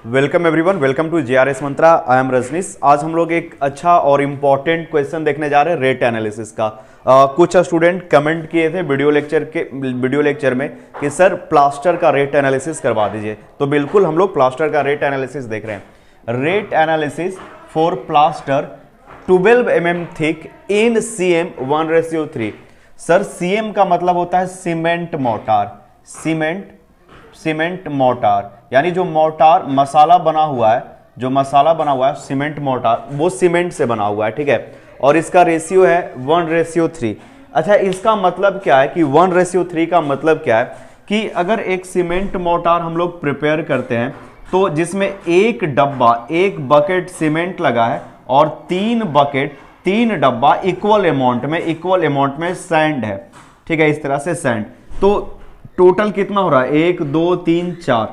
Welcome everyone, welcome to JRS Mantra. I am Rajneesh. आज हम लोग एक अच्छा और इम्पॉर्टेंट क्वेश्चन देखने जा रहे हैं रेट एनालिसिस का। कुछ स्टूडेंट कमेंट किए थे वीडियो लेक्चर में कि सर प्लास्टर का रेट एनालिसिस करवा दीजिए। तो बिल्कुल हम लोग प्लास्टर का रेट एनालिसिस देख रहे हैं। Rate analysis for plaster 12 mm thick in CM 1:3। Sir CM का मतलब होता है सीमेंट मोर्टार। सीमेंट मोर्टार यानी जो मोर्टार मसाला बना हुआ है सीमेंट मोर्टार, वो सीमेंट से बना हुआ है, ठीक है। और इसका रेशियो है 1:3। अच्छा, इसका मतलब क्या है कि 1:3 का मतलब क्या है कि अगर एक सीमेंट मोर्टार हम लोग प्रिपेयर करते हैं तो जिसमें एक बकेट सीमेंट लगा है और तीन डब्बा इक्वल अमाउंट में सैंड है, ठीक है। इस तरह से सैंड, तो टोटल कितना हो रहा है? 1 2 3 4,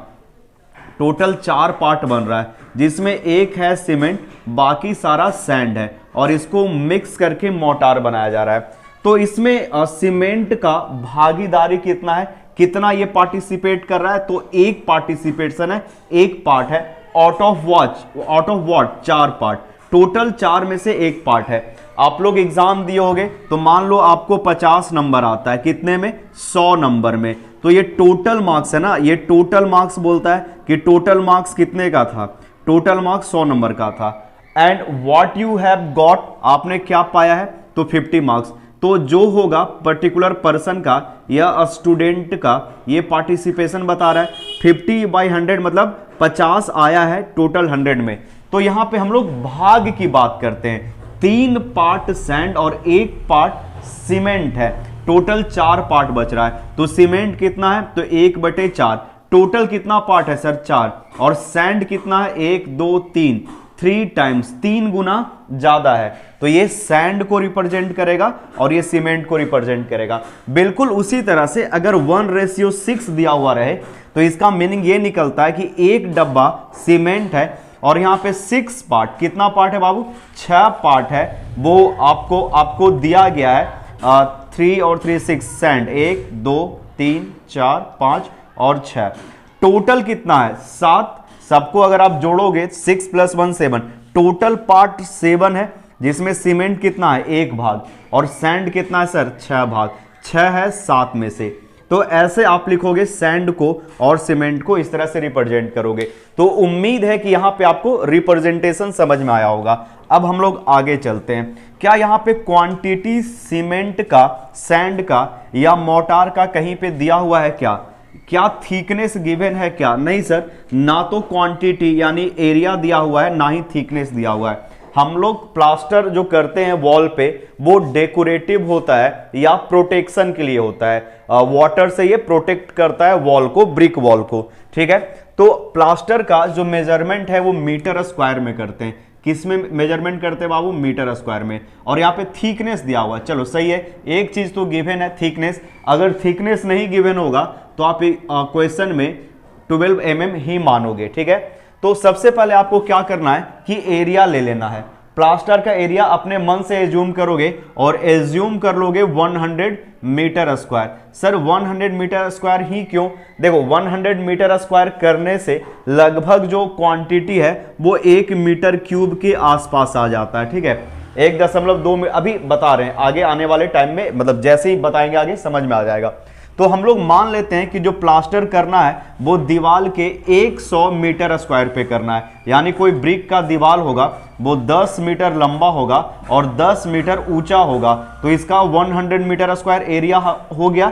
टोटल 4 पार्ट बन रहा है जिसमें एक है सीमेंट, बाकी सारा सैंड है और इसको मिक्स करके मोर्टार बनाया जा रहा है। तो इसमें सीमेंट का भागीदारी कितना है, कितना ये पार्टिसिपेट कर रहा है? तो एक पार्टिसिपेशन है, एक पार्ट है out of what 4 part, total 4 में से एक पार्ट है। आप लोग एग्जाम दिए होंगे तो मान लो आपको 50 नंबर आता है, कितने में? 100 नंबर में। तो ये टोटल मार्क्स है ना, ये टोटल मार्क्स बोलता है कि टोटल मार्क्स कितने का था? टोटल मार्क्स 100 नंबर का था। And what you have got, आपने क्या पाया है? तो 50 मार्क्स। तो जो होगा पर्टिकुलर पर्सन का या स्टूडेंट का ये पार्टिसिपेशन बता रहा है 50/100 मतलब 50 आया है टोटल 100 में। तो यहां पे हम लोग भाग की बात करते हैं। 3 पार्ट सैंड और 1 पार्ट सीमेंट है, टोटल 4 पार्ट बच रहा है। तो सीमेंट कितना है? तो 1/4। टोटल कितना पार्ट है सर? 4। और सैंड कितना है? 1 2 3, 3 टाइम्स, 3 गुना ज्यादा है। तो ये सैंड को रिप्रेजेंट करेगा और ये सीमेंट को रिप्रेजेंट करेगा। बिल्कुल उसी तरह से अगर 1:6 दिया हुआ रहे तो इसका मीनिंग ये निकलता है कि एक डब्बा सीमेंट है और यहां पे 6 पार्ट, कितना पार्ट है बाबू? 6 पार्ट है। वो आपको दिया गया है 3 और 3 6 सैंड, 1 2 3 4 5 और 6, टोटल कितना है? 7। सबको अगर आप जोड़ोगे 6 + 1 7, टोटल पार्ट 7 है जिसमें सीमेंट कितना है? 1 भाग और सैंड कितना है सर? 6 भाग। 6 है 7 में से। तो ऐसे आप लिखोगे सैंड को और सीमेंट को, इस तरह से रिप्रेजेंट करोगे। तो उम्मीद है कि यहां पे आपको रिप्रेजेंटेशन समझ में आया होगा। अब हम लोग आगे चलते हैं। क्या यहां पे क्वांटिटी सीमेंट का, सैंड का या मोर्टार का कहीं पे दिया हुआ है क्या थिकनेस गिवन है क्या? नहीं सर, ना तो क्वांटिटी यानी एरिया दिया हुआ है, ना ही थिकनेस दिया हुआ है। हम लोग प्लास्टर जो करते हैं वॉल पे वो डेकोरेटिव होता है या प्रोटेक्शन के लिए होता है। वाटर से ये प्रोटेक्ट करता है वॉल को, ब्रिक वॉल को, ठीक है। तो प्लास्टर का जो मेजरमेंट है वो मीटर स्क्वायर में करते हैं। किस में मेजरमेंट करते हैं बाबू? मीटर स्क्वायर में। और यहाँ पे थिकनेस दिया हुआ है। चलो सही है, एक चीज तो गिवन है थिकनेस। अगर थिकनेस नहीं गिवन होगा तो आप क्वेश्चन में 12 mm ही मानोगे, ठीक है। तो सबसे पहले आपको क्या करना है कि एरिया ले लेना है। प्लास्टर का एरिया अपने मन से एज्यूम करोगे और एज्यूम कर लोगे 100 metre square. Sir 100 metre square ही क्यों? देखो 100 मीटर स्क्वायर करने से लगभग जो क्वांटिटी है वो 1 मीटर क्यूब के आसपास आ जाता है, ठीक है। 1.2 अभी बता रहे हैं, आगे आने वाले टाइम में मतलब जैसे ही बताएंगे आगे समझ में आ जाएगा। तो हम लोग मान लेते हैं कि जो प्लास्टर करना है वो दीवार के 100 मीटर स्क्वायर पे करना है। यानी कोई ब्रिक का दीवार होगा वो 10 मीटर लंबा होगा और 10 मीटर ऊंचा होगा, तो इसका 100 मीटर स्क्वायर एरिया हो गया।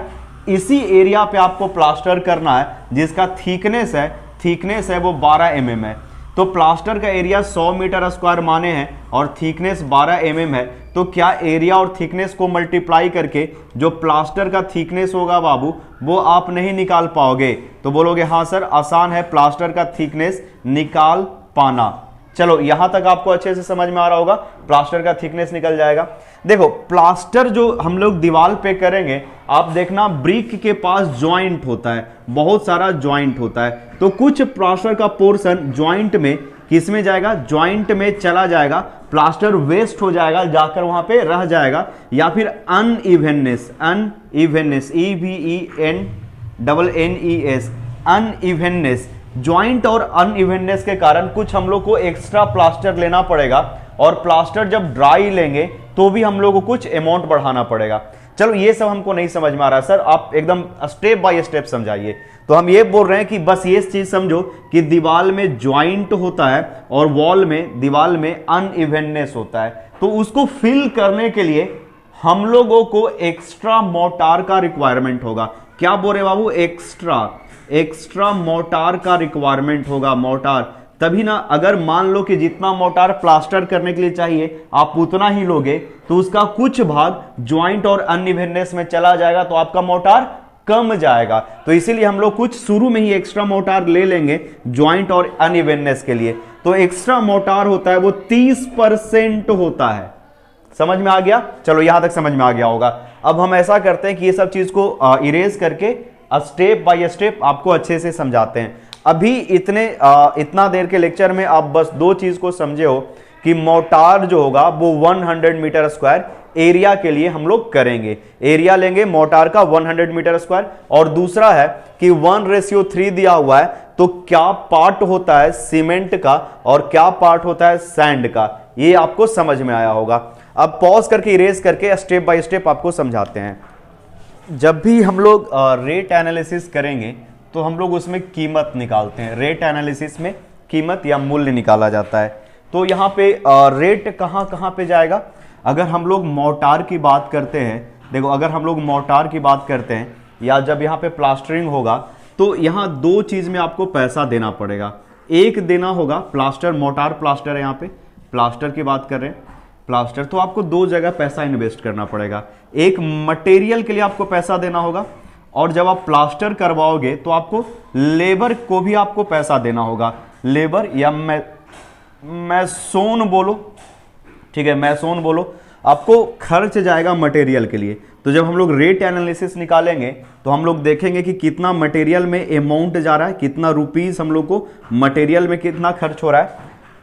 इसी एरिया पे आपको प्लास्टर करना है जिसका थिकनेस है वो 12 mm है। तो प्लास्टर का एरिया 100 मीटर स्क्वायर माने हैं और थिकनेस 12 mm है। तो क्या एरिया और थिकनेस को मल्टीप्लाई करके जो प्लास्टर का थिकनेस होगा बाबू वो आप नहीं निकाल पाओगे? तो बोलोगे हाँ सर आसान है प्लास्टर का थिकनेस निकाल पाना। चलो यहां तक आपको अच्छे से समझ में आ रहा होगा, प्लास्टर का थिकनेस निकल जाएगा। देखो प्लास्टर जो हम लोग दीवार पे करेंगे, आप देखना ब्रिक के पास जॉइंट होता है, बहुत सारा जॉइंट होता है। तो कुछ प्लास्टर का पोर्शन जॉइंट में किस में जाएगा? जॉइंट में चला जाएगा, प्लास्टर वेस्ट हो जाएगा, जाकर वहां पे रह जाएगा। या फिर अनइवननेस EVENNESS अनइवननेस ज्वाइंट और अनइवननेस के कारण कुछ हम लोग को एक्स्ट्रा प्लास्टर लेना पड़ेगा, और प्लास्टर जब ड्राई लेंगे तो भी हम लोग को कुछ अमाउंट बढ़ाना पड़ेगा। चलो ये सब हमको नहीं समझ में आ रहा सर, आप एकदम स्टेप बाय स्टेप समझाइए। तो हम ये बोल रहे हैं कि बस ये चीज समझो कि दीवार में ज्वाइंट होता है और वॉल में, दीवार में अनइवननेस होता है, तो उसको फिल करने के लिए हम लोगों को एक्स्ट्रा मोर्टार का रिक्वायरमेंट होगा। क्या बोल रहे बाबू? एक्स्ट्रा मोर्टार का रिक्वायरमेंट होगा, मोर्टार। तभी ना, अगर मान लो कि जितना मोर्टार प्लास्टर करने के लिए चाहिए आप उतना ही लोगे, तो उसका कुछ भाग ज्वाइंट और अनइवननेस में चला जाएगा, तो आपका मोर्टार कम जाएगा। तो इसीलिए हम लोग कुछ शुरू में ही एक्स्ट्रा मोर्टार ले लेंगे ज्वाइंट और अनइवननेस के लिए। तो एक्स्ट्रा मोर्टार होता है वो 30% होता है। समझ में आ गया? चलो यहां तक समझ में आ गया होगा। अब हम ऐसा करते हैं कि ये सब चीज को इरेज करके स्टेप बाय स्टेप आपको अच्छे से समझाते हैं। अभी इतना देर के लेक्चर में आप बस दो चीज को समझे हो कि मोर्टार जो होगा वो 100 मीटर स्क्वायर एरिया के लिए हम लोग करेंगे, एरिया लेंगे मोर्टार का 100 मीटर स्क्वायर। और दूसरा है कि 1:3 दिया हुआ है, तो क्या पार्ट होता है सीमेंट का और क्या पार्ट होता है सैंड का, ये आपको समझ में आया होगा। अब पॉज करके इरेज करके स्टेप बाय स्टेप आपको समझाते हैं। जब भी हम लोग रेट एनालिसिस करेंगे तो हम लोग उसमें कीमत निकालते हैं। रेट एनालिसिस में कीमत या मूल्य निकाला जाता है। तो यहाँ पे रेट कहाँ कहाँ पे जाएगा? अगर हम लोग मोर्टार की बात करते हैं, देखो अगर हम लोग मोर्टार की बात करते हैं या जब यहाँ पे प्लास्टरिंग होगा, तो यहाँ दो चीज़ में आपको पैसा देना पड़ेगा। एक देना होगा प्लास्टर, मोर्टार प्लास्टर है, यहाँ पे प्लास्टर की बात कर रहे हैं, प्लास्टर, तो आपको दो जगह पैसा इन्वेस्ट करना पड़ेगा। एक मटेरियल के लिए आपको पैसा देना होगा, और जब आप प्लास्टर करवाओगे तो आपको लेबर को भी आपको पैसा देना होगा। लेबर या मैसोन बोलो, ठीक है, मैसोन बोलो, आपको खर्च जाएगा मटेरियल के लिए। तो जब हम लोग रेट एनालिसिस निकालेंगे तो हम लोग देखेंगे कि कितना मटेरियल में अमाउंट जा रहा है, कितना रुपीस हम लोग को मटेरियल में कितना खर्च हो रहा है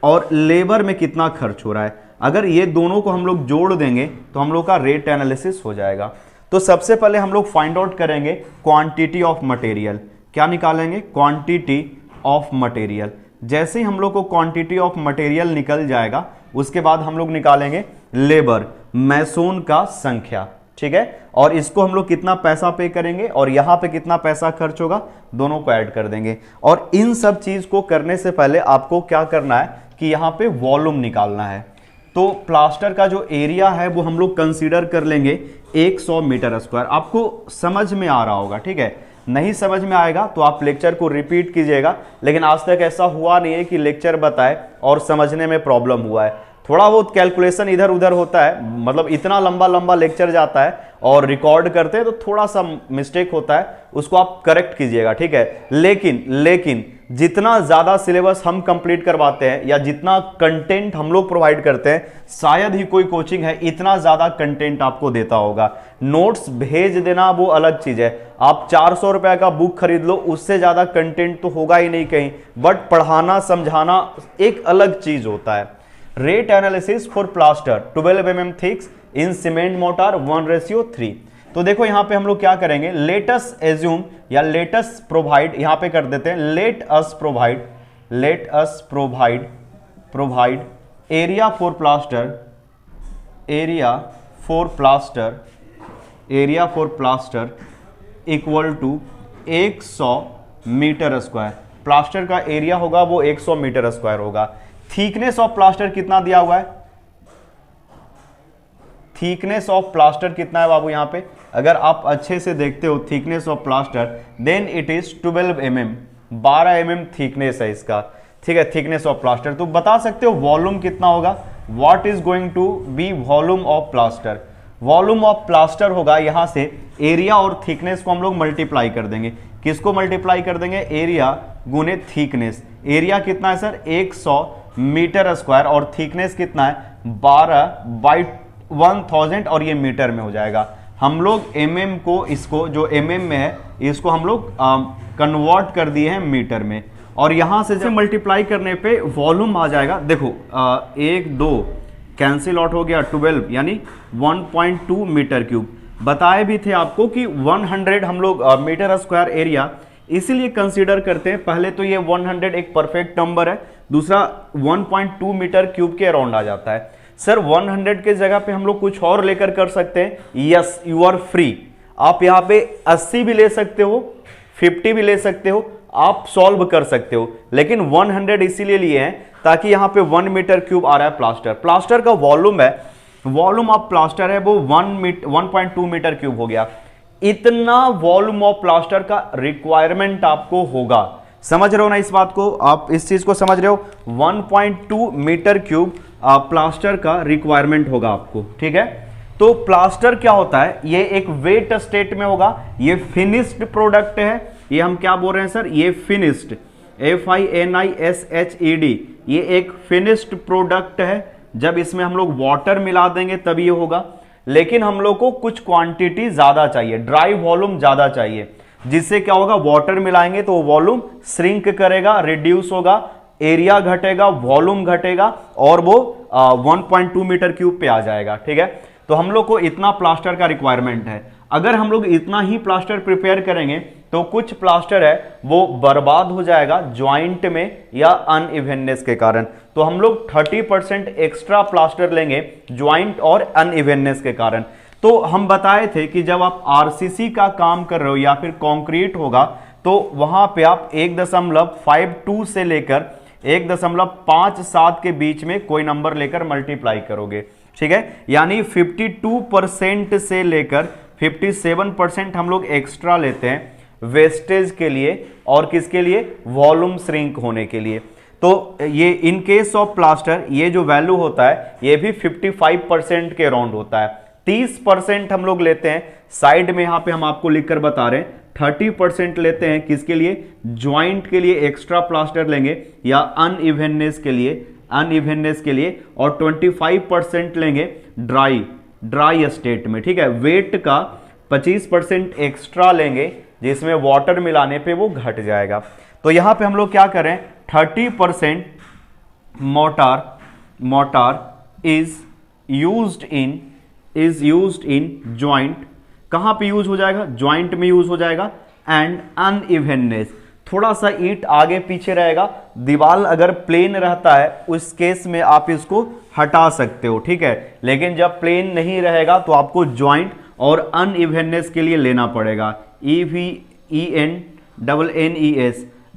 और लेबर में कितना खर्च हो रहा है। अगर ये दोनों को हम लोग जोड़ देंगे तो हम लोग का रेट एनालिसिस हो जाएगा। तो सबसे पहले हम लोग फाइंड आउट करेंगे क्वांटिटी ऑफ मटेरियल। क्या निकालेंगे? Quantity of material. जैसे ही हम लोग को क्वांटिटी ऑफ मटेरियल निकल जाएगा, उसके बाद हम लोग निकालेंगे लेबर, मैसोन का संख्या, ठीक है, और इसको हम लोग कितना पैसा पे करेंगे और यहां पे कितना पैसा खर्च होगा, दोनों को ऐड कर देंगे। और इन सब चीज को करने से पहले आपको क्या करना है कि यहां पे वॉल्यूम निकालना है। तो प्लास्टर का जो एरिया है वो हम लोग कंसीडर कर लेंगे 100 मीटर स्क्वायर। आपको समझ में आ रहा होगा, ठीक है। नहीं समझ में आएगा तो आप लेक्चर को रिपीट कीजिएगा, लेकिन आज तक ऐसा हुआ नहीं है कि लेक्चर बताए और समझने में प्रॉब्लम हुआ है। थोड़ा बहुत कैलकुलेशन इधर उधर होता है, मतलब इतना लंबा लंबा लेक्चर जाता है और रिकॉर्ड करते हैं तो थोड़ा सा मिस्टेक होता है, उसको आप करेक्ट कीजिएगा, ठीक है। लेकिन जितना ज्यादा सिलेबस हम कंप्लीट करवाते हैं या जितना कंटेंट हम लोग प्रोवाइड करते हैं, शायद ही कोई कोचिंग है इतना ज्यादा कंटेंट आपको देता होगा। नोट्स भेज देना वो अलग चीज है, आप 400 रुपए का बुक खरीद लो, उससे ज्यादा कंटेंट तो होगा ही नहीं कहीं, बट पढ़ाना समझाना एक अलग चीज होता है। Rate analysis for plaster 12 mm thicks in cement mortar 1:3। तो देखो यहां पे हम लोग क्या करेंगे, लेट अस एज्यूम या लेट अस प्रोवाइड, यहां पे कर देते हैं let us provide area for plaster equal to 100 metre square. Plaster का एरिया होगा वो 100 मीटर स्क्वायर होगा। थिकनेस ऑफ प्लास्टर कितना दिया हुआ है? थिकनेस ऑफ प्लास्टर कितना है बाबू? यहां पे अगर आप अच्छे से देखते हो thickness of plaster, then it is 12 mm, 12 mm thickness है इसका, ठीक है, थिकनेस ऑफ प्लास्टर। तो बता सकते हो वॉल्यूम कितना होगा? What is going to be volume of plaster? Volume of plaster होगा, यहां से एरिया और थिकनेस को हम लोग मल्टीप्लाई कर देंगे। किसको मल्टीप्लाई कर देंगे? एरिया गुने थिकनेस। एरिया कितना है सर? 100 मीटर स्क्वायर, और थिकनेस कितना है? 12/1000, और ये मीटर में हो जाएगा। हम लोग mm को, इसको जो mm में है इसको हम लोग कन्वर्ट कर दिए हैं मीटर में, और यहां से मल्टीप्लाई करने पे वॉल्यूम आ जाएगा। देखो 1 2 कैंसिल आउट हो गया, 12 यानी 1.2 मीटर क्यूब। बताए भी थे आपको कि 100 हम लोग मीटर स्क्वायर एरिया इसीलिए कंसीडर करते हैं। पहले तो ये 100 एक परफेक्ट नंबर है, दूसरा 1.2 मीटर क्यूब के अराउंड आ जाता है। सर 100 के जगह पे हम लोग कुछ और लेकर कर सकते हैं, यस यू आर फ्री। आप यहाँ पे 80 भी ले सकते हो, 50 भी ले सकते हो, आप सॉल्व कर सकते हो, लेकिन 100 इसीलिए लिए हैं ताकि यहाँ पे 1 मीटर क्यूब आ रहा है प्लास्टर। प्लास्टर का वॉल्यूम है, वॉल्यूम ऑफ प्लास्टर है वो 1.2 मीटर क्यूब हो गया। इतना वॉल्यूम ऑफ प्लास्टर का रिक्वायरमेंट आपको होगा। समझ रहे हो ना इस बात को, आप इस चीज को समझ रहे हो। 1.2 मीटर क्यूब प्लास्टर का रिक्वायरमेंट होगा आपको, ठीक है। तो प्लास्टर क्या होता है, ये एक वेट स्टेट में होगा, ये फिनिश्ड प्रोडक्ट है। ये हम क्या बोल रहे हैं सर, ये फिनिश्ड, FINISHED, ये एक फिनिश्ड प्रोडक्ट है। जब इसमें हम लोग वाटर मिला देंगे तब ये होगा, लेकिन हम लोग को कुछ क्वांटिटी ज्यादा चाहिए, ड्राई वॉल्यूम ज्यादा चाहिए, जिससे क्या होगा, वाटर मिलाएंगे तो वॉल्यूम श्रिंक करेगा, रिड्यूस होगा, एरिया घटेगा, वॉल्यूम घटेगा और वो 1.2 मीटर क्यूब पे आ जाएगा, ठीक है। तो हम लोग को इतना प्लास्टर का रिक्वायरमेंट है। अगर हम लोग इतना ही प्लास्टर प्रिपेयर करेंगे तो कुछ प्लास्टर है वो बर्बाद हो जाएगा ज्वाइंट में या अनइवननेस के कारण। तो हम लोग 30% एक्स्ट्रा प्लास्टर लेंगे ज्वाइंट और अनइवननेस के कारण। तो हम बताए थे कि जब आप आरसीसी का काम कर रहे हो या फिर कंक्रीट होगा तो वहां पे आप 1.52 से लेकर 1.57 के बीच में कोई नंबर लेकर मल्टीप्लाई करोगे, ठीक है। यानी 52% से लेकर 57% हम लोग एक्स्ट्रा लेते हैं वेस्टेज के लिए और किसके लिए, वॉल्यूम श्रिंक होने के लिए। तो ये इन केस ऑफ प्लास्टर ये जो वैल्यू होता है ये भी 55% के अराउंड होता है। 30% हम लोग लेते हैं साइड में, यहां पे हम आपको लिखकर बता रहे हैं 30% लेते हैं किसके लिए, ज्वाइंट के लिए एक्स्ट्रा प्लास्टर लेंगे या अनइवननेस के लिए, और 25% लेंगे ड्राई स्टेट में, ठीक है। वेट का 25% एक्स्ट्रा लेंगे जिसमें वाटर मिलाने पे वो घट जाएगा। तो यहां पे हम लोग क्या करें, 30% motor is used in joint. कहां पे यूज हो जाएगा, ज्वाइंट में यूज हो जाएगा। एंड अनइवननेस, थोड़ा सा ईंट आगे पीछे रहेगा, दीवार अगर प्लेन रहता है उस केस में आप इसको हटा सकते हो, ठीक है। लेकिन जब प्लेन नहीं रहेगा तो आपको ज्वाइंट और अनइवननेस के लिए लेना पड़ेगा, EVENNES,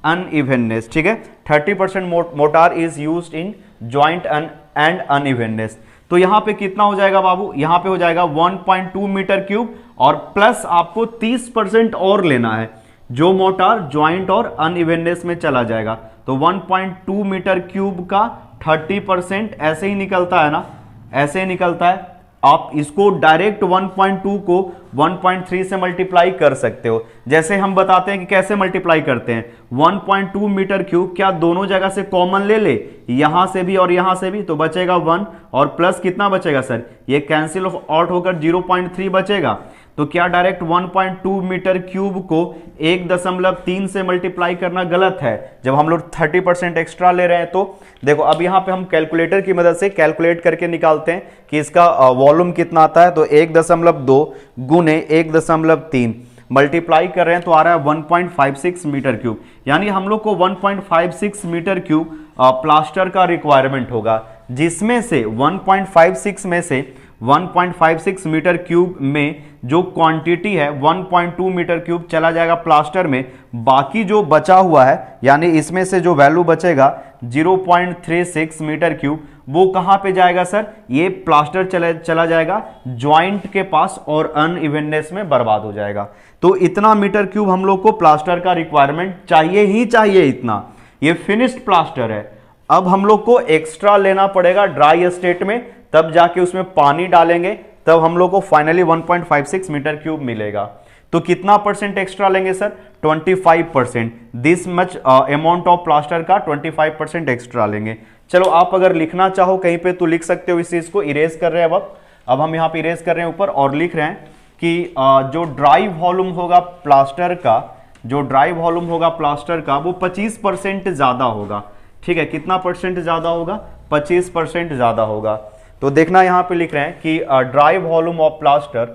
अनइवननेस, ठीक है। 30% motor is used in joint and unevenness. तो यहां पे कितना हो जाएगा बाबू, यहां पे हो जाएगा 1.2 मीटर क्यूब और प्लस आपको 30% और लेना है जो मोटार ज्वाइंट और अनइवननेस में चला जाएगा। तो 1.2 मीटर क्यूब का 30% ऐसे ही निकलता है ना, ऐसे ही निकलता है। आप इसको डायरेक्ट 1.2 को 1.3 से मल्टीप्लाई कर सकते हो। जैसे हम बताते हैं कि कैसे मल्टीप्लाई करते हैं, 1.2 मीटर क्यूब क्या दोनों जगह से कॉमन ले ले, यहां से भी और यहां से भी, तो बचेगा 1 और प्लस कितना बचेगा सर, ये कैंसिल आउट होकर 0.3 बचेगा। तो क्या डायरेक्ट 1.2 मीटर क्यूब को 1.3 से मल्टीप्लाई करना गलत है जब हम लोग 30% एक्स्ट्रा ले रहे हैं। तो देखो अब यहां पे हम कैलकुलेटर की मदद से कैलकुलेट करके निकालते हैं कि इसका वॉल्यूम कितना आता है। तो 1.2 गुने 1.3 मल्टीप्लाई कर रहे हैं तो आ रहा है 1.56 मीटर क्यूब। यानी हम लोग को 1.56 मीटर क्यूब प्लास्टर का रिक्वायरमेंट होगा, जिसमें से 1.56 मीटर क्यूब में जो क्वांटिटी है 1.2 मीटर क्यूब चला जाएगा प्लास्टर में। बाकी जो बचा हुआ है यानी इसमें से जो वैल्यू बचेगा 0.36 मीटर क्यूब, वो कहां पे जाएगा सर, ये प्लास्टर चला जाएगा ज्वाइंट के पास और अनइवननेस में बर्बाद हो जाएगा। तो इतना मीटर क्यूब हम लोग को प्लास्टर का रिक्वायरमेंट चाहिए ही चाहिए इतना। ये फिनिश्ड प्लास्टर है। अब हम लोग को एक्स्ट्रा लेना पड़ेगा ड्राई स्टेट में, तब जाके उसमें पानी डालेंगे तब हम लोग को फाइनली 1.56 मीटर क्यूब मिलेगा। तो कितना परसेंट एक्स्ट्रा लेंगे sir, 25%। This much amount of plaster का 25% एक्स्ट्रा लेंगे। चलो आप अगर लिखना चाहो कहीं पे तो लिख सकते हो। इस चीज को इरेज कर रहे हैं अब हम यहाँ पे इरेज कर रहे हैं ऊपर और लिख रहे हैं कि जो ड्राई वॉल्यूम होगा प्लास्टर का, वो 25% ज्यादा होगा, ठीक है। कितना परसेंट ज्यादा होगा, 25% ज्यादा होगा। तो देखना यहां पे लिख रहे हैं कि dry volume of plaster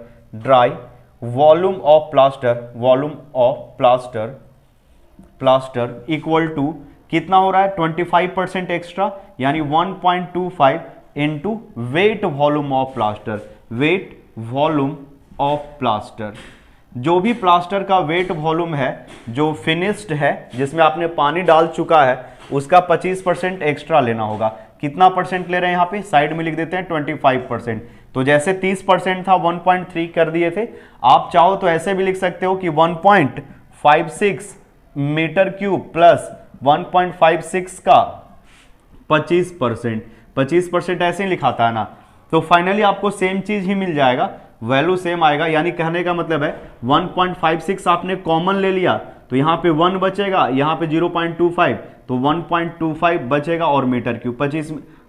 plaster equal to कितना हो रहा है 25% एक्स्ट्रा, यानी 1.25 into wet volume of plaster. Wet volume of plaster, जो भी प्लास्टर का वेट वॉल्यूम है जो फिनिश्ड है, जिसमें आपने पानी डाल चुका है, उसका 25% एक्स्ट्रा लेना होगा। कितना परसेंट ले रहे हैं यहाँ पे साइड में लिख देते हैं 25%। तो जैसे 30% था 1.3 कर दिए थे, आप चाहो तो ऐसे भी लिख सकते हो कि 1.56 मीटर क्यूब प्लस 1.56 का 25% ऐसे ही लिखाता है ना। तो फाइनली आपको सेम चीज ही मिल जाएगा, वैल्यू सेम आएगा। यानी कहने का मतलब है 1.56 आपने कॉमन ले लिया तो यहाँ पे 1 बचेगा, यहाँ पे 0.25 तो 1.25 बचेगा और मीटर क्यूब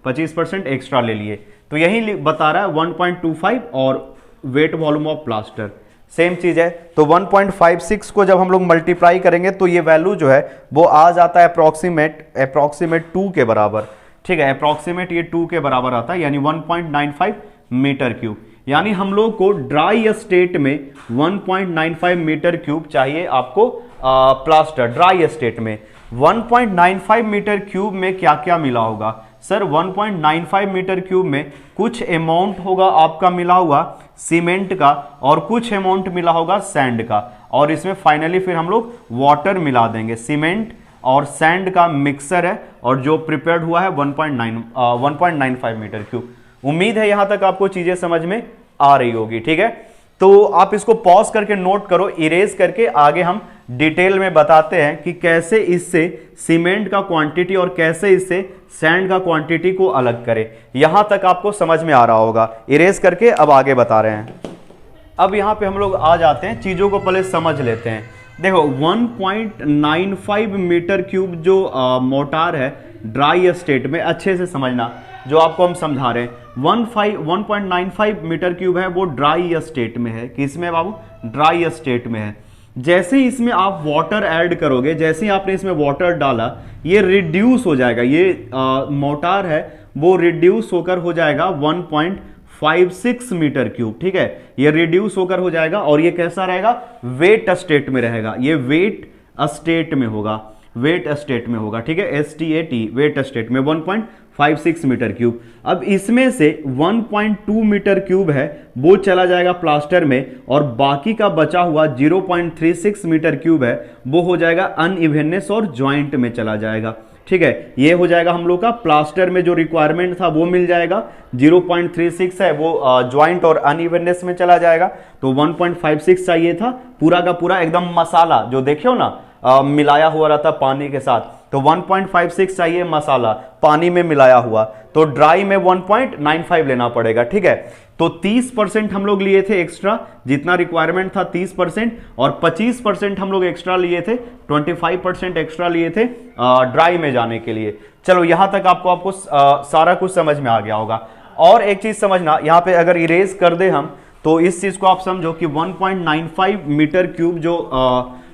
25% एक्स्ट्रा ले लिए। तो यही बता रहा है 1.25 और wet volume of plaster same चीज है। तो 1.56 को जब हम लोग मल्टीप्लाई करेंगे तो ये वैल्यू जो है वो आ जाता है अप्रोक्सीमेट 2 के बराबर। ठीक है, अप्रोक्सीमेट ये 2 के बराबर आता है, यानी 1.95 मीटर क्यूब। यानी हम लोग को ड्राई स्टेट में 1.95 मीटर क्यूब चाहिए आपको प्लास्टर। ड्राई स्टेट में 1.95 मीटर क्यूब में क्या क्या मिला होगा सर? 1.95 मीटर क्यूब में कुछ अमाउंट होगा आपका मिला हुआ सीमेंट का और कुछ अमाउंट मिला होगा सैंड का, और इसमें फाइनली फिर हम लोग वाटर मिला देंगे। सीमेंट और सैंड का मिक्सर है और जो प्रिपेयर्ड हुआ है 1.95 मीटर क्यूब। उम्मीद है यहां तक आपको चीजें समझ में आ रही होगी। ठीक है, तो आप इसको पॉज करके नोट करो, इरेज करके आगे हम डिटेल में बताते हैं कि कैसे इससे सीमेंट का क्वांटिटी और कैसे इससे सैंड का क्वांटिटी को अलग करें। यहां तक आपको समझ में आ रहा होगा। इरेज करके अब आगे बता रहे हैं। अब यहां पे हम लोग आ जाते हैं, चीजों को पहले समझ लेते हैं। देखो 1.95 मीटर क्यूब जो मोटार है ड्राई स्टेट में, अच्छे से समझना जो आपको हम समझा रहे हैं। 1.95 मीटर क्यूब है वो ड्राई स्टेट में है। किसमें बाबू? ड्राई स्टेट में है। जैसे ही इसमें आप वाटर ऐड करोगे, जैसे ही आपने इसमें वाटर डाला, ये रिड्यूस हो जाएगा। ये मोटार है वो रिड्यूस होकर हो जाएगा 1.56 मीटर क्यूब। ठीक है, ये रिड्यूस होकर हो जाएगा और ये कैसा रहेगा? वेट स्टेट में रहेगा। ये वेट स्टेट में होगा, वेट स्टेट में होगा। ठीक है, STAT वेट स्टेट में 1.56 मीटर क्यूब। अब इसमें से 1.2 मीटर क्यूब है वो चला जाएगा प्लास्टर में, और बाकी का बचा हुआ 0.36 मीटर क्यूब है वो हो जाएगा अनइवननेस और जॉइंट में चला जाएगा। ठीक है, ये हो जाएगा हम लोग का प्लास्टर में जो रिक्वायरमेंट था वो मिल जाएगा। 0.36 है वो जॉइंट और अनइवननेस में चला जाएगा। तो 1.56 चाहिए था, पूरा का पूरा एकदम मसाला जो देखे हो ना मिलाया हुआ रहता पानी के साथ, तो 1.56 चाहिए मसाला पानी में मिलाया हुआ। तो ड्राई में 1.95 लेना पड़ेगा। ठीक है, तो 30% हम लोग लिए थे एक्स्ट्रा, जितना रिक्वायरमेंट था 30%, और 25% हम लोग एक्स्ट्रा लिए थे, 25% एक्स्ट्रा लिए थे ड्राई में जाने के लिए। चलो यहां तक आपको सारा कुछ समझ में आ गया होगा। और एक चीज समझना, यहां पे अगर इरेज कर दे हम तो इस चीज को आप समझो कि 1.95 मीटर क्यूब जो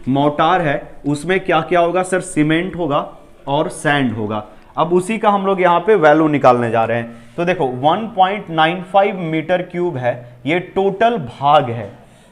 मोटार है उसमें क्या क्या होगा सर? सीमेंट होगा और सैंड होगा। अब उसी का हम लोग यहाँ पे वैल्यू निकालने जा रहे हैं। तो देखो 1.95 मीटर क्यूब है, ये टोटल भाग है।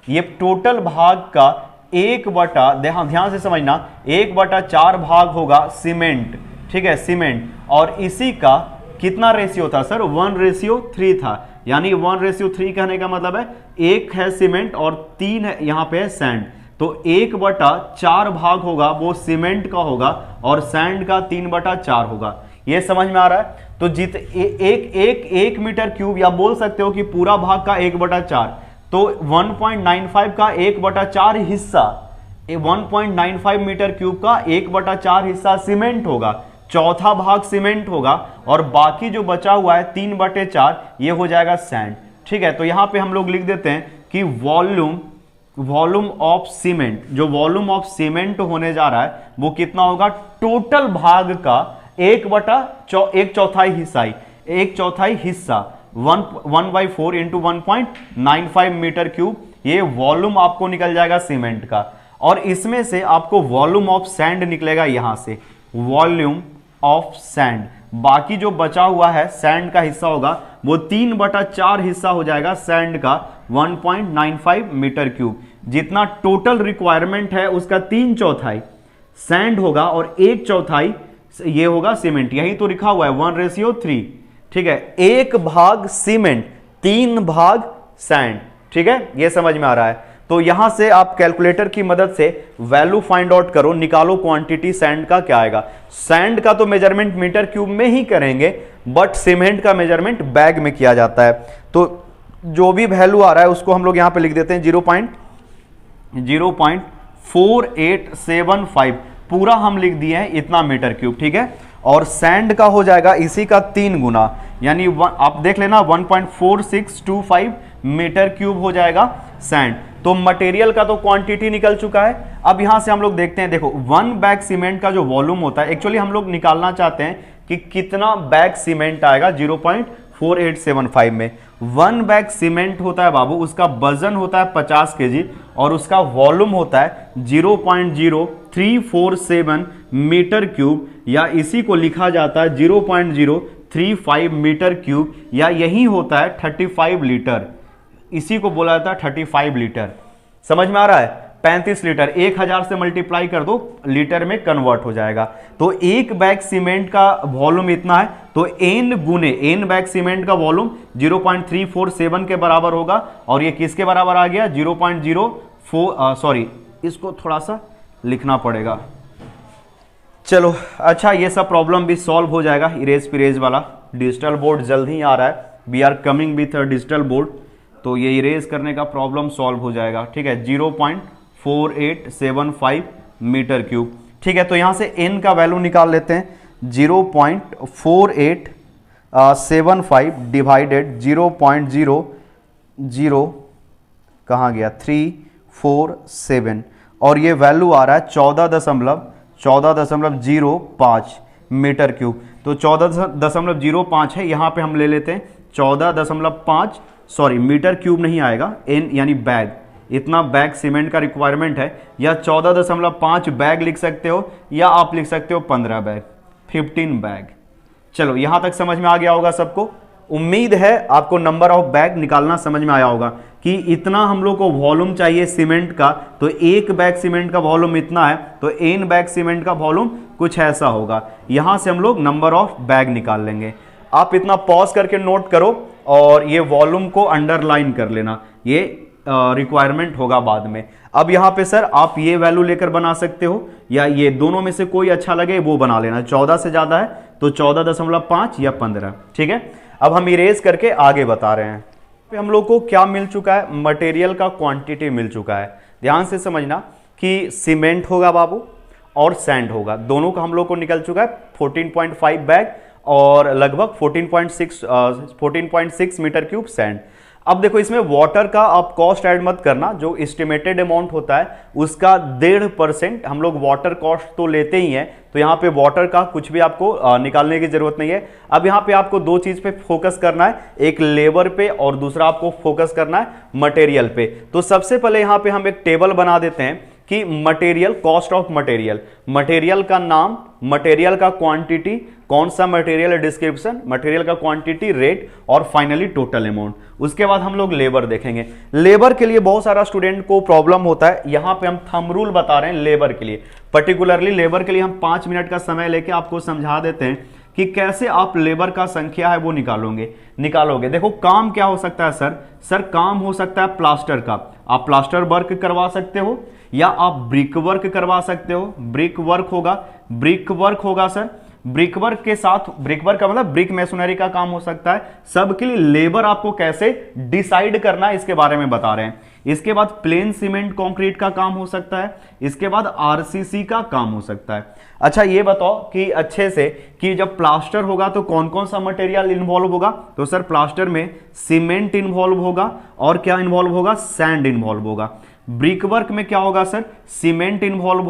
ये टोटल भाग का 1/, ध्यान से समझना, 1/4 भाग होगा सीमेंट। ठीक है, सीमेंट, और इसी का कितना रेशियो था सर? 1:3 था। यानी 1:3 कहने का मतलब है 1 है सीमेंट और 3 है यहाँ पे है सैंड। तो 1/4 भाग होगा वो सीमेंट का होगा और सैंड का 3/4 होगा। ये समझ में आ रहा है? तो एक मीटर क्यूब, या बोल सकते हो कि पूरा भाग का 1/4, तो 1.95 का 1/4 हिस्सा, 1.95 मीटर क्यूब का 1/4 हिस्सा सीमेंट होगा, चौथा भाग सीमेंट होगा, और बाकी जो बचा हुआ है 3/4 ये हो जाएगा सैंड। ठीक है, तो यहां पे हम लोग लिख देते हैं कि वॉल्यूम ऑफ सीमेंट, जो वॉल्यूम ऑफ सीमेंट होने जा रहा है वो कितना होगा? टोटल भाग का 1/4 हिस्सा, 1/4 हिस्सा 1/4 इंटू 1.95 मीटर क्यूब, ये वॉल्यूम आपको निकल जाएगा सीमेंट का। और इसमें से आपको वॉल्यूम ऑफ सैंड निकलेगा यहां से, वॉल्यूम ऑफ सैंड। बाकी जो बचा हुआ है सैंड का हिस्सा होगा वो 3/4 हिस्सा हो जाएगा सैंड का 1.95 मीटर क्यूब। जितना टोटल रिक्वायरमेंट है उसका 3/4, सैंड होगा और 1/4 ये होगा सीमेंट। यही तो लिखा हुआ है 1:3, ठीक है। 1 भाग सीमेंट, 3 भाग सैंड, ठीक है, ये समझ में आ रहा है। तो यहां से आप कैलकुलेटर की मदद से वैल्यू फाइंड आउट करो, निकालो क्वांटिटी सैंड का क्या आएगा। सैंड का तो मेजरमेंट मीटर क्यूब में ही करेंगे, बट सीमेंट का मेजरमेंट बैग में किया जाता है। तो जो भी वैल्यू आ रहा है उसको हम लोग यहां पे लिख देते हैं 0.4875, पूरा हम लिख दिए हैं इतना मीटर क्यूब, ठीक है। और सैंड का हो जाएगा इसी का 3 गुना, यानी आप देख लेना 1.4625 मीटर क्यूब हो जाएगा सैंड। तो मटेरियल का तो क्वांटिटी निकल चुका है। अब यहां से हम लोग देखते हैं, देखो 1 बैग सीमेंट का जो वॉल्यूम होता है, एक्चुअली हम लोग निकालना चाहते हैं कि कितना बैग सीमेंट आएगा 0.4875 में। 1 बैग सीमेंट होता है बाबू, उसका वजन होता है 50 kg और उसका वॉल्यूम होता है 0.0347 मीटर क्यूब, या इसी को लिखा जाता है 0.035 मीटर क्यूब, या यही होता है 35 लीटर। इसी को बोला जाता है 35 लीटर। समझ में आ रहा है? 35 लीटर 1000 से मल्टीप्लाई कर दो, लीटर में कन्वर्ट हो जाएगा। तो 1 बैग सीमेंट का वॉल्यूम इतना है, तो n गुने n बैग सीमेंट का वॉल्यूम 0.347 के बराबर होगा। और ये किसके बराबर आ गया? 0.04, सॉरी इसको थोड़ा सा लिखना पड़ेगा। चलो अच्छा, ये सब प्रॉब्लम भी सॉल्व हो जाएगा। इरेज पिरेज वाला डिजिटल बोर्ड जल्द ही आ रहा है, we are coming with a digital board, तो ये इरेज करने का प्रॉब्लम सॉल्व हो जाएगा, ठीक है। 0.4875 मीटर क्यूब, ठीक है। तो यहां से n का वैल्यू निकाल लेते हैं, 0.4875 डिवाइडेड 0.00 कहाँ गया 347, और ये वैल्यू आ रहा है 14.05 मीटर क्यूब। तो 14.05 है, यहां पे हम ले लेते हैं 14.5, सॉरी मीटर क्यूब नहीं आएगा, n यानी बैग, इतना बैग सीमेंट का रिक्वायरमेंट है, या 14.5 बैग लिख सकते हो, या आप लिख सकते हो 15 बैग, 15 बैग। चलो यहां तक समझ में आ गया होगा सबको। उम्मीद है आपको नंबर ऑफ बैग निकालना समझ में आया होगा कि इतना हम लोग को वॉल्यूम चाहिए सीमेंट का, तो 1 बैग सीमेंट का वॉल्यूम इतना है, तो n बैग सीमेंट का वॉल्यूम कुछ ऐसा होगा। यहां से हम लोग नंबर ऑफ बैग निकाल लेंगे। आप इतना पॉज करके नोट करो और ये वॉल्यूम को अंडरलाइन कर लेना, ये रिक्वायरमेंट होगा बाद में। अब यहां पे सर आप ये वैल्यू लेकर बना सकते हो, या ये दोनों में से कोई अच्छा लगे वो बना लेना। 14 से ज्यादा है तो 14.5 या 15, ठीक है। अब हम इरेज करके आगे बता रहे हैं। हम लोग को क्या मिल चुका है? मटेरियल का क्वांटिटी मिल चुका है। ध्यान से समझना कि सीमेंट होगा बाबू और सैंड होगा, दोनों का हम लोग को निकल चुका है 14.5 बैग और लगभग 14.6 मीटर क्यूब सैंड। अब देखो इसमें वाटर का आप कॉस्ट ऐड मत करना, जो एस्टिमेटेड अमाउंट होता है उसका 1.5% हम लोग वाटर कॉस्ट तो लेते ही हैं, तो यहाँ पे वाटर का कुछ भी आपको निकालने की जरूरत नहीं है। अब यहाँ पे आपको 2 चीज पे फोकस करना है, एक लेबर पे और दूसरा आपको फोकस करना है मटेरियल पे। तो सबसे पहले यहाँ पे हम एक टेबल बना देते हैं कि material, cost of material, material का नाम, मटेरियल का क्वांटिटी, कौन सा मटेरियल है, डिस्क्रिप्शन, मटेरियल का क्वांटिटी, रेट, और फाइनली टोटल अमाउंट। उसके बाद हम लोग लेबर देखेंगे। लेबर के लिए बहुत सारा स्टूडेंट को प्रॉब्लम होता है, यहां पे हम थंब रूल बता रहे हैं लेबर के लिए, पर्टिकुलरली लेबर के लिए हम 5 मिनट का समय लेके आपको समझा देते हैं कि कैसे आप लेबर का संख्या है वो निकालोगे। देखो काम क्या हो सकता है सर काम हो सकता है प्लास्टर का, आप प्लास्टर वर्क करवा सकते हो, या आप ब्रिक वर्क करवा सकते हो, ब्रिक वर्क होगा सर। ब्रिक वर्क के साथ, ब्रिक वर्क का मतलब ब्रिक मेसोनरी का काम हो सकता है। सबके लिए लेबर आपको कैसे डिसाइड करना है इसके बारे में बता रहे हैं। इसके बाद प्लेन सीमेंट कंक्रीट का काम हो सकता है, इसके बाद आरसीसी का काम हो सकता है। अच्छा ये बताओ कि अच्छे से कि जब प्लास्टर होगा तो कौन कौन सा मटेरियल इन्वॉल्व होगा? तो सर प्लास्टर में सीमेंट इन्वॉल्व होगा, और क्या इन्वॉल्व होगा? सैंड इन्वॉल्व होगा। ब्रिक वर्क में क्या होगा सर? सीमेंट इन्वॉल्व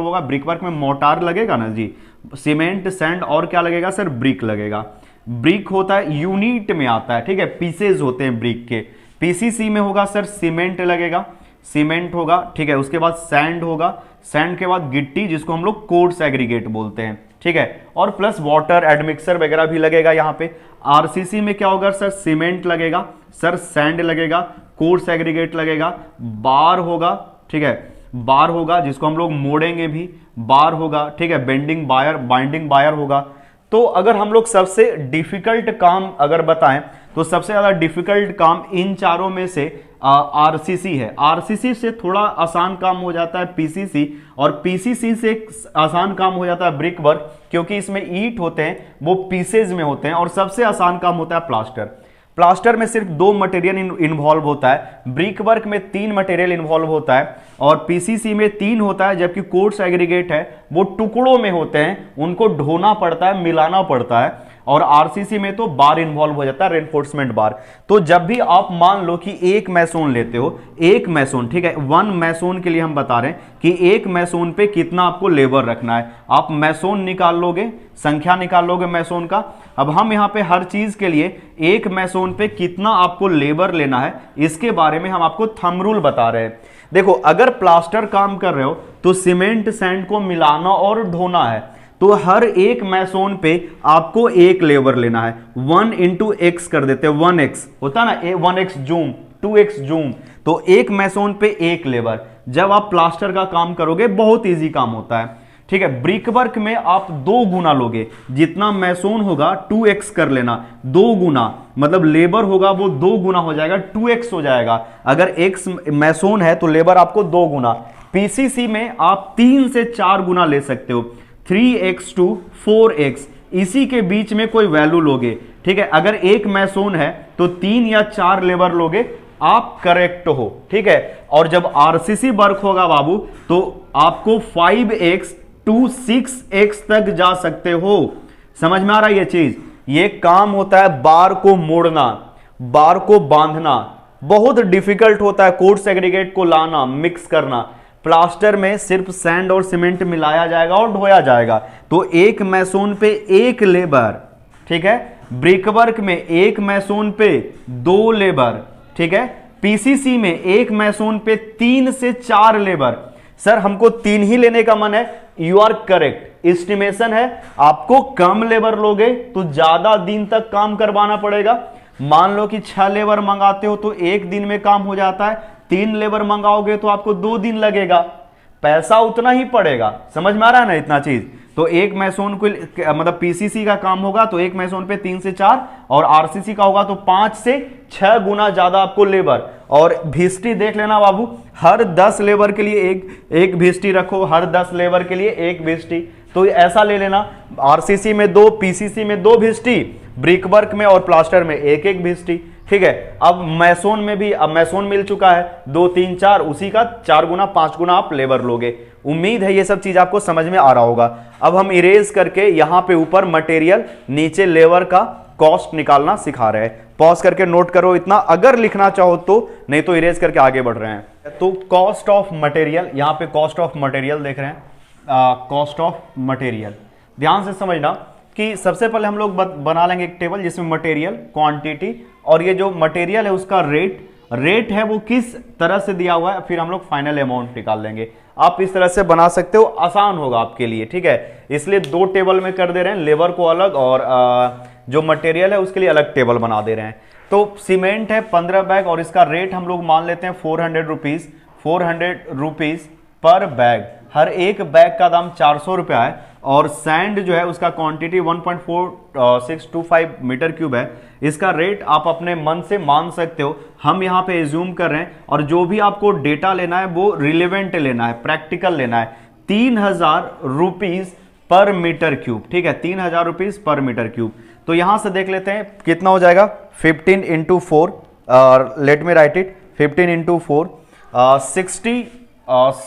होगा, ब्रिक वर्क में मोटार लगेगा ना जी, सीमेंट, सैंड, और क्या लगेगा सर? ब्रिक लगेगा। ब्रिक होता है यूनिट में आता है, ठीक है, पीसेज होते हैं ब्रिक के। पीसीसी में होगा सर सीमेंट लगेगा, सीमेंट होगा, ठीक है। उसके बाद सैंड होगा, सैंड के बाद गिट्टी जिसको हम लोग कोर्स एग्रीगेट बोलते हैं, ठीक है, और प्लस वाटर एडमिक्सर वगैरह भी लगेगा यहाँ पे। आरसीसी में क्या होगा सर? सीमेंट लगेगा, सर सैंड लगेगा, कोर्स एग्रीगेट लगेगा, बार होगा, ठीक है, बार होगा जिसको हम लोग मोड़ेंगे भी, बार होगा, ठीक है, बेंडिंग वायर, बाइंडिंग वायर होगा। तो अगर हम लोग सबसे डिफिकल्ट काम अगर बताएं तो सबसे ज्यादा डिफिकल्ट काम इन चारों में से आरसीसी है। आरसीसी से थोड़ा आसान काम हो जाता है पीसीसी, और पीसीसी से आसान काम हो जाता है ब्रिक वर्क, क्योंकि इसमें ईंट होते हैं वो पीसेज में होते हैं। और सबसे आसान काम होता है प्लास्टर। प्लास्टर में सिर्फ 2 मटेरियल इन्वॉल्व होता है, ब्रिक वर्क में 3 मटेरियल इन्वॉल्व होता है, और पीसीसी में 3 होता है, जबकि कोर्स एग्रीगेट है वो टुकड़ों में होते हैं, उनको ढोना पड़ता है, मिलाना पड़ता है। और आरसीसी में तो बार इन्वॉल्व हो जाता है, रेनफोर्समेंट बार। तो जब भी आप मान लो कि एक मैसोन लेते हो, एक मैसोन, ठीक है, 1 मैसोन के लिए हम बता रहे हैं कि एक मैसोन पे कितना आपको लेबर रखना है। आप मैसोन निकाल लोगे, संख्या निकाल लोगे मैसोन का। अब हम यहां पे हर चीज के लिए एक मैसोन पे कितना आपको लेबर लेना है इसके बारे में हम आपको थंब रूल बता रहे हैं। देखो, अगर प्लास्टर काम कर रहे हो तो सीमेंट सैंड को मिलाना और ढोना है, तो हर एक मैसोन पे आपको एक लेबर लेना है। 1 इंटू एक्स कर देते हैं, 1x होता है ना, 1x जूम, 2x जूम, तो एक मैसोन पे एक लेबर। जब आप प्लास्टर का काम करोगे बहुत इजी काम होता है, ठीक है। ब्रिक वर्क में आप 2 गुना लोगे, जितना मैसोन होगा 2x कर लेना, 2 गुना मतलब लेबर होगा वो 2 गुना हो जाएगा, 2x हो जाएगा। अगर x मैसोन है तो लेबर आपको 2 गुना। पीसीसी में आप 3 से 4 गुना ले सकते हो, 3x to 4x, इसी के बीच में कोई वैल्यू लोगे, ठीक है। अगर एक मैसोन है तो 3 या 4 लेबर लोगे, आप करेक्ट हो, ठीक है। और जब आरसीसी वर्क होगा बाबू तो आपको 5x to 6x तक जा सकते हो। समझ में आ रहा है ये चीज? ये काम होता है बार को मोड़ना, बार को बांधना, बहुत डिफिकल्ट होता है कोर्स एग्रीगेट को लाना, मिक्स करना। प्लास्टर में सिर्फ सैंड और सीमेंट मिलाया जाएगा और ढोया जाएगा। तो एक मैसोन पे एक लेबर, ठीक है। ब्रिक वर्क में एक मैसोन पे 2 लेबर, ठीक है। पीसीसी में एक मैसोन पे 3 से 4 लेबर। सर हमको 3 ही लेने का मन है, यू आर करेक्ट। एस्टिमेशन है, आपको कम लेबर लोगे तो ज्यादा दिन तक काम करवाना पड़ेगा। मान लो कि 6 लेबर मंगाते हो तो 1 दिन में काम हो जाता है, 3 लेबर मंगाओगे तो आपको 2 दिन लगेगा, पैसा उतना ही पड़ेगा। समझ में आ रहा है ना इतना चीज? तो एक मैसोन को मतलब पीसीसी का काम होगा तो एक मैसोन पे 3 से 4, और आरसीसी का होगा तो 5 से 6 गुना ज्यादा आपको लेबर। और भिस्टी देख लेना बाबू, हर 10 लेबर के लिए एक भिस्टी रखो, हर 10 लेबर के लिए एक भिस्टी। तो ऐसा ले लेना, आरसीसी में 2, पीसीसी में 2 भिस्टी, ब्रिक वर्क में और प्लास्टर में एक एक भिस्टी, ठीक है। अब मैसोन में भी, अब मैसोन मिल चुका है 2 3 4, उसी का 4 गुना 5 गुना आप लेबर लोगे। उम्मीद है ये सब चीज आपको समझ में आ रहा होगा। अब हम इरेज करके यहां पे ऊपर मटेरियल, नीचे लेबर का कॉस्ट निकालना सिखा रहे हैं। पॉज करके नोट करो इतना, अगर लिखना चाहो तो, नहीं तो इरेज करके आगे बढ़ रहे हैं। तो कॉस्ट ऑफ मटेरियल, यहां पे कॉस्ट ऑफ मटेरियल देख रहे हैं, कॉस्ट ऑफ मटेरियल। ध्यान से समझना कि सबसे पहले हम लोग बना लेंगे एक टेबल जिसमें मटेरियल, क्वांटिटी, और ये जो मटेरियल है उसका रेट है वो किस तरह से दिया हुआ है, फिर हम लोग फाइनल अमाउंट निकाल लेंगे। आप इस तरह से बना सकते हो, आसान होगा आपके लिए, ठीक है। इसलिए 2 टेबल में कर दे रहे हैं, लेबर को अलग और जो मटेरियल है उसके लिए अलग टेबल बना दे रहे हैं। तो सीमेंट है 15 बैग और इसका रेट हम लोग मान लेते हैं 400 रुपीज, 400 रुपीज पर बैग। हर एक बैग का दाम 400 रुपया है। और सैंड जो है उसका क्वांटिटी 1.4625 मीटर क्यूब है। इसका रेट आप अपने मन से मान सकते हो, हम यहाँ पे एज्यूम कर रहे हैं। और जो भी आपको डेटा लेना है वो रिलेवेंट लेना है, प्रैक्टिकल लेना है। 3000 रुपीज पर मीटर क्यूब, ठीक है, 3000 रुपीज पर मीटर क्यूब। तो यहां से देख लेते हैं कितना हो जाएगा, 15 into 4, let me right it, 15 into 4,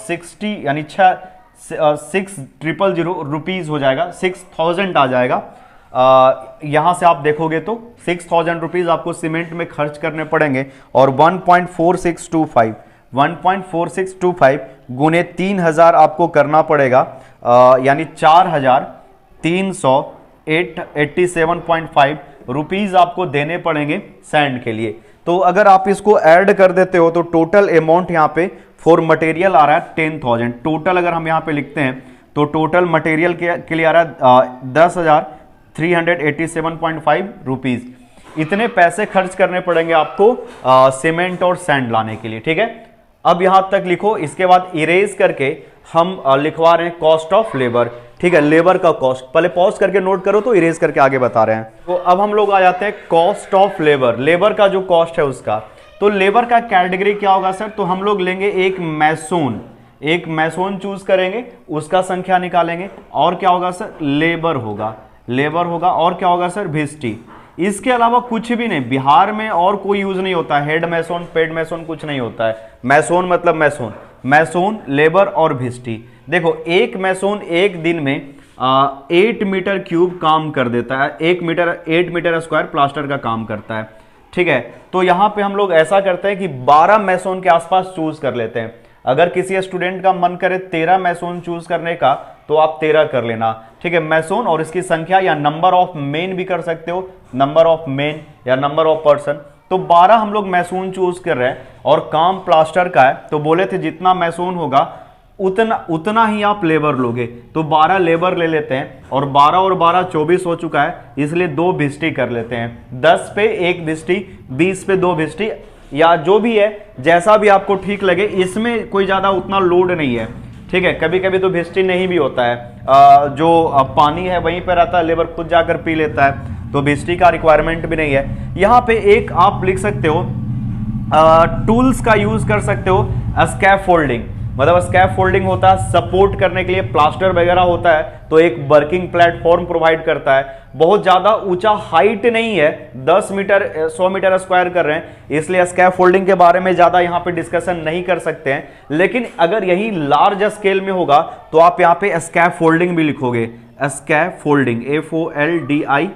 60 यानी 6000 रुपीज हो जाएगा, 6000 आ जाएगा। यहां से आप देखोगे तो 6000 रुपीज आपको सीमेंट में खर्च करने पड़ेंगे। और 1.4625 गुने 3000 आपको करना पड़ेगा, यानी 4387.5 रुपीज आपको देने पड़ेंगे सैंड के लिए। तो अगर आप इसको ऐड कर देते हो तो टोटल अमाउंट यहाँ पे फॉर मटेरियल आ रहा है 10,000। टोटल अगर हम यहाँ पे लिखते हैं तो टोटल मटेरियल के लिए आ रहा है 10,387.5 रुपीज। इतने पैसे खर्च करने पड़ेंगे आपको सीमेंट और सैंड लाने के लिए, ठीक है। अब यहां तक लिखो, इसके बाद इरेज करके हम लिखवा रहे हैं कॉस्ट ऑफ लेबर, ठीक है, लेबर का कॉस्ट। पहले पॉज करके नोट करो, तो इरेज करके आगे बता रहे हैं। तो अब हम लोग आ जाते हैं कॉस्ट ऑफ लेबर, लेबर का जो कॉस्ट है उसका। तो लेबर का कैटेगरी क्या होगा सर? तो हम लोग लेंगे एक मैसोन, एक मैसोन चूज करेंगे, उसका संख्या निकालेंगे। और क्या होगा सर? लेबर होगा, लेबर होगा। और क्या होगा सर? भिस्टी। इसके अलावा कुछ भी नहीं, बिहार में और कोई यूज नहीं होता है, हेड मैसोन, पेड मैसोन कुछ नहीं होता है। मैसोन मतलब मैसोन, मैसोन, लेबर और भिस्टी। देखो एक मैसोन एक दिन में 8 मीटर क्यूब काम कर देता है, 8 मीटर स्क्वायर प्लास्टर का काम करता है, ठीक है। तो यहाँ पे हम लोग ऐसा करते हैं कि 12 मैसोन के आसपास चूज कर लेते हैं। अगर किसी स्टूडेंट का मन करे 13 मैसोन चूज करने का, तो आप 13 कर लेना, ठीक है। मैसोन और इसकी संख्या या नंबर ऑफ मेन भी कर सकते हो, नंबर ऑफ मेन या नंबर ऑफ पर्सन। तो 12 हम लोग मैसोन चूज कर रहे हैं और काम प्लास्टर का है, तो बोले थे जितना मैसोन होगा उतना ही आप लेबर लोगे। तो 12 लेबर ले लेते हैं, और 12 और 12 24 हो चुका है, इसलिए 2 भिस्टी कर लेते हैं। 10 पे 1 भिस्टी, 20 पे 2 भिस्टी, या जो भी है जैसा भी आपको ठीक लगे। इसमें कोई ज्यादा उतना लोड नहीं है, ठीक है। कभी कभी तो भिस्टी नहीं भी होता है, जो पानी है वहीं पर रहता है, लेबर खुद जाकर पी लेता है, तो भिस्टी का रिक्वायरमेंट भी नहीं है। यहाँ पे एक आप लिख सकते हो, टूल्स का यूज कर सकते हो, स्कैफोल्डिंग। मतलब स्कैफोल्डिंग होता है सपोर्ट करने के लिए, प्लास्टर वगैरह होता है तो एक वर्किंग प्लेटफॉर्म प्रोवाइड करता है। बहुत ज्यादा ऊंचा हाइट नहीं है, 10 मीटर 100 मीटर स्क्वायर कर रहे हैं, इसलिए स्कैफोल्डिंग के बारे में ज्यादा यहाँ पे डिस्कशन नहीं कर सकते हैं। लेकिन अगर यही लार्ज स्केल में होगा तो आप यहाँ पे स्कैफोल्डिंग भी लिखोगे, scaffolding, FOLDING,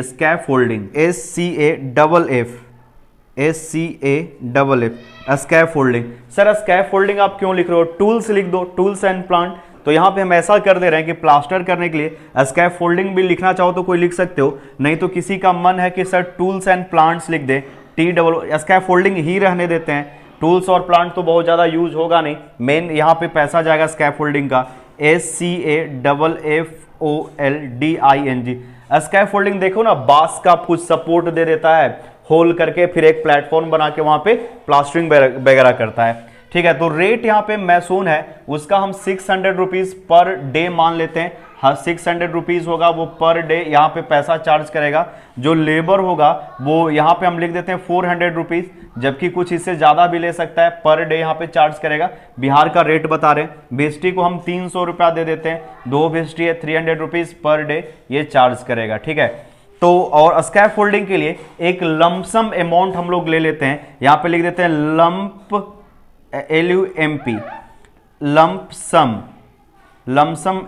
scaffolding, SCAFF, scaffolding. Sir scaffolding आप क्यों लिख रहे हो? टूल्स लिख दो, टूल्स एंड प्लांट। तो यहाँ पे हम ऐसा कर दे रहे हैं कि प्लास्टर करने के लिए स्कैफोल्डिंग भी लिखना चाहो तो कोई लिख सकते हो, नहीं तो किसी का मन है कि सर टूल्स एंड प्लांट्स लिख दे, स्कैफोल्डिंग ही रहने देते हैं। टूल्स और प्लांट तो बहुत ज्यादा यूज होगा नहीं, मेन यहाँ पे पैसा जाएगा स्कैफोल्डिंग का, SCAFFOLDING। स्कैफोल्डिंग देखो ना, बांस का कुछ सपोर्ट दे देता है, होल करके फिर एक प्लेटफॉर्म बना के वहां पे प्लास्टरिंग वगैरह करता है, ठीक है। तो रेट यहाँ पे मैसोन है उसका हम 600 रुपीज पर डे मान लेते हैं। हाँ 600 रुपीज होगा वो पर डे, यहाँ पे पैसा चार्ज करेगा। जो लेबर होगा वो यहाँ पे हम लिख देते हैं 400 रुपीज, जबकि कुछ इससे ज्यादा भी ले सकता है, पर डे यहाँ पे चार्ज करेगा। बिहार का रेट बता रहे हैं, भिस्टी को हम 300 रुपया दे देते हैं, 2 भिस्टी है 300 रुपीज पर डे ये चार्ज करेगा, ठीक है। तो और स्कैफोल्डिंग के लिए एक लमसम अमाउंट हम लोग ले लेते हैं, यहाँ पे लिख देते हैं लंप, LUMP, लमसम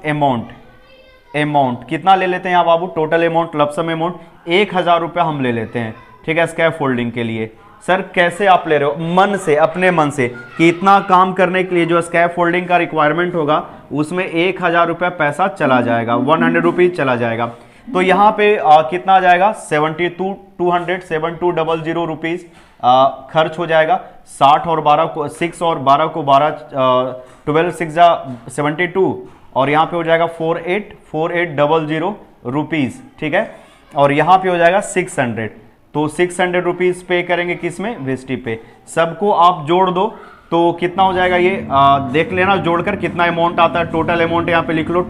अमाउंट कितना ले लेते हैं यहाँ बाबू? टोटल अमाउंट, लमसम अमाउंट 1000 रुपया हम ले लेते हैं, ठीक है, स्कैफोल्डिंग के लिए। सर कैसे आप ले रहे हो? मन से, अपने मन से, कि इतना काम करने के लिए जो स्कैफोल्डिंग का रिक्वायरमेंट होगा उसमें 1000 रुपया पैसा चला जाएगा, 100 रुपीज चला जाएगा। तो यहाँ पे कितना आ जाएगा? 7200 रुपीज खर्च हो जाएगा। 60 और 12 को 6 और 12 को 12 12 6 72, और यहाँ पे हो जाएगा 4800 रुपीज, ठीक है। और यहाँ पे हो जाएगा 600, तो 600 रुपीज पे करेंगे किसमें? भिस्टी पे। सबको आप जोड़ दो तो कितना हो जाएगा ये देख लेना जोड़कर कितना अमाउंट आता है। टोटल अमाउंट यहाँ पे लिख लो,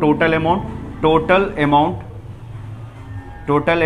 टोटल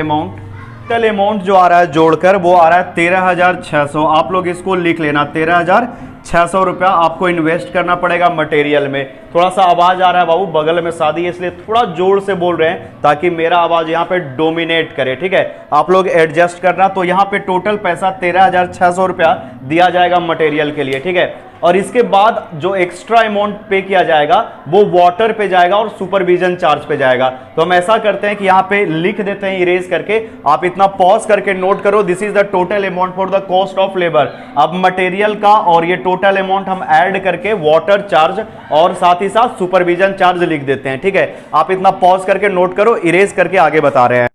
अमाउंट जो आ रहा है जोड़कर वो आ रहा है 13,600। आप लोग इसको लिख लेना, 13,600 रुपया आपको इन्वेस्ट करना पड़ेगा मटेरियल में। थोड़ा सा आवाज आ रहा है बाबू, बगल में शादी है इसलिए थोड़ा जोर से बोल रहे हैं ताकि मेरा आवाज यहाँ पे डोमिनेट करे, ठीक है। आप लोग एडजस्ट करना। तो यहाँ पे टोटल पैसा 13,600 रुपया दिया जाएगा मटेरियल के लिए, ठीक है। और इसके बाद जो एक्स्ट्रा अमाउंट पे किया जाएगा वो वाटर पे जाएगा और सुपरविजन चार्ज पे जाएगा। तो हम ऐसा करते हैं कि यहाँ पे लिख देते हैं इरेज करके, आप इतना पॉज करके नोट करो, this is the total amount for the cost of labour. अब मटेरियल का और ये टोटल अमाउंट हम ऐड करके वाटर चार्ज और साथ ही साथ सुपरविजन चार्ज लिख देते हैं, ठीक है। आप इतना पॉज करके नोट करो, इरेज करके आगे बता रहे हैं।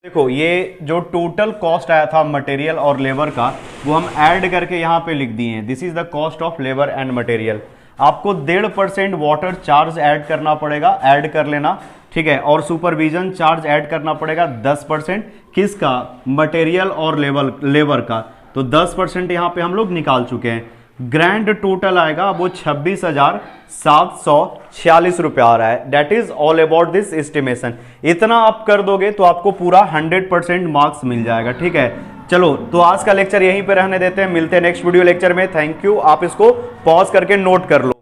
देखो ये जो टोटल कॉस्ट आया था मटेरियल और लेबर का वो हम ऐड करके यहाँ पे लिख दिए हैं, this is the cost of labour and material. आपको 1.5% वाटर चार्ज ऐड करना पड़ेगा, ऐड कर लेना, ठीक है। और सुपरविजन चार्ज ऐड करना पड़ेगा 10%, किसका? मटेरियल और लेबर का। तो 10% यहाँ पे हम लोग निकाल चुके हैं। ग्रैंड टोटल आएगा वो 26,746 रुपया आ रहा है। That is all about this estimation. इतना आप कर दोगे तो आपको पूरा 100% मार्क्स मिल जाएगा, ठीक है। चलो तो आज का लेक्चर यहीं पे रहने देते हैं, मिलते हैं नेक्स्ट वीडियो लेक्चर में। Thank you. आप इसको पॉज करके नोट कर लो।